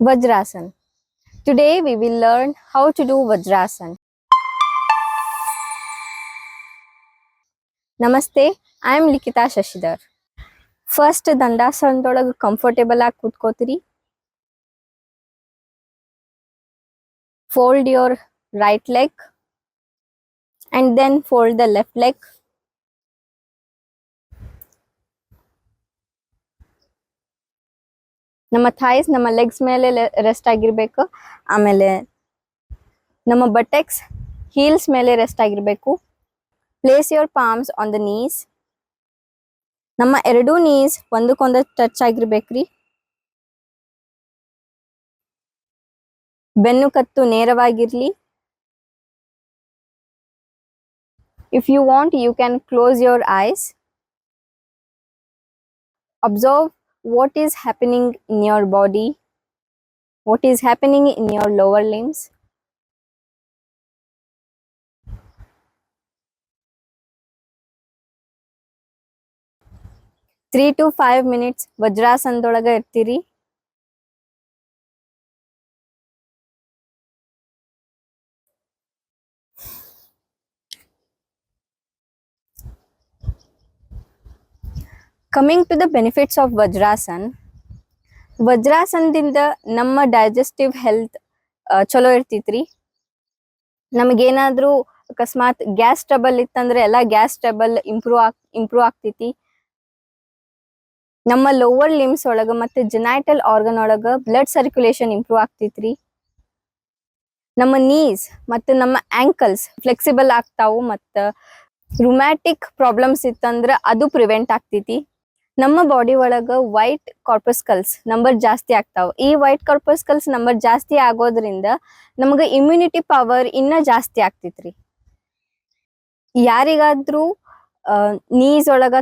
Vajrasan. Today we will learn how to do Vajrasan. Namaste, I am Likita Shashidhar. First, Dandasanadolaga comfortable ಆಗಿ ಕೂತ್ಕೋತೀರಿ. Fold your right leg and then fold the left leg. ನಮ್ಮ thighs ನಮ್ಮ legs ಮೇಲೆ rest ಆಗಿರಬೇಕು. ಆಮೇಲೆ ನಮ್ಮ buttocks heels ಮೇಲೆ rest ಆಗಿರಬೇಕು. Place your palms on the knees. ನಮ್ಮ ಎರಡೂ ನೀಸ್ ಒಂದಕ್ಕೊಂದು ಟಚ್ ಆಗಿರ್ಬೇಕ್ರಿ. ಬೆನ್ನು ಕತ್ತು ನೇರವಾಗಿರ್ಲಿ. If you want, you can close your eyes. Observe what is happening in your body, what is happening in your lower limbs. Three to 5 minutes ವಜ್ರಾಸನದೊಳಗ ಇರ್ತೀರಿ. Coming to the benefits of Vajrasan, ವಜ್ರಾಸನದಿಂದ ನಮ್ಮ digestive health ಚಲೋ ಇರ್ತೈತ್ರಿ. ನಮಗೇನಾದ್ರೂ ಅಕಸ್ಮಾತ್ gas trouble ಇತ್ತಂದ್ರೆ ಎಲ್ಲ gas trouble improve ಆಗ್ತೈತಿ. ನಮ್ಮ lower limbs ಒಳಗ ಮತ್ತೆ ಜೆನೈಟಲ್ ಆರ್ಗನ್ ಒಳಗ ಬ್ಲಡ್ ಸರ್ಕ್ಯುಲೇಷನ್ ಇಂಪ್ರೂವ್ ಆಗ್ತೈತ್ರಿ. ನಮ್ಮ ನೀಸ್ ಮತ್ತು ನಮ್ಮ ಆಂಕಲ್ಸ್ ಫ್ಲೆಕ್ಸಿಬಲ್ ಆಗ್ತಾವು. ಮತ್ತು ರುಮ್ಯಾಟಿಕ್ ಪ್ರಾಬ್ಲಮ್ಸ್ ಇತ್ತಂದ್ರ ಅದು ಪ್ರಿವೆಂಟ್ ಆಗ್ತೈತಿ. ನಮ್ಮ ಬಾಡಿ ಒಳಗ ವೈಟ್ ಕಾರ್ಪಸ್ಕಲ್ಸ್ ನಂಬರ್ ಜಾಸ್ತಿ ಆಗ್ತಾವ. ಈ ವೈಟ್ ಕಾರ್ಪಸ್ಕಲ್ಸ್ ನಂಬರ್ ಜಾಸ್ತಿ ಆಗೋದ್ರಿಂದ ನಮಗ ಇಮ್ಯುನಿಟಿ ಪವರ್ ಇನ್ನ ಜಾಸ್ತಿ ಆಗ್ತೈತ್ರಿ. ಯಾರಿಗಾದ್ರೂ ನೀಸ್ ಒಳಗ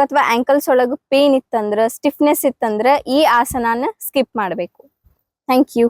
ಅಥವಾ ಆಂಕಲ್ಸ್ ಒಳಗ ಪೇನ್ ಇತ್ತಂದ್ರ ಸ್ಟಿಫ್ನೆಸ್ ಇತ್ತಂದ್ರ ಈ ಆಸನಾನ ಸ್ಕಿಪ್ ಮಾಡಬೇಕು. Thank you.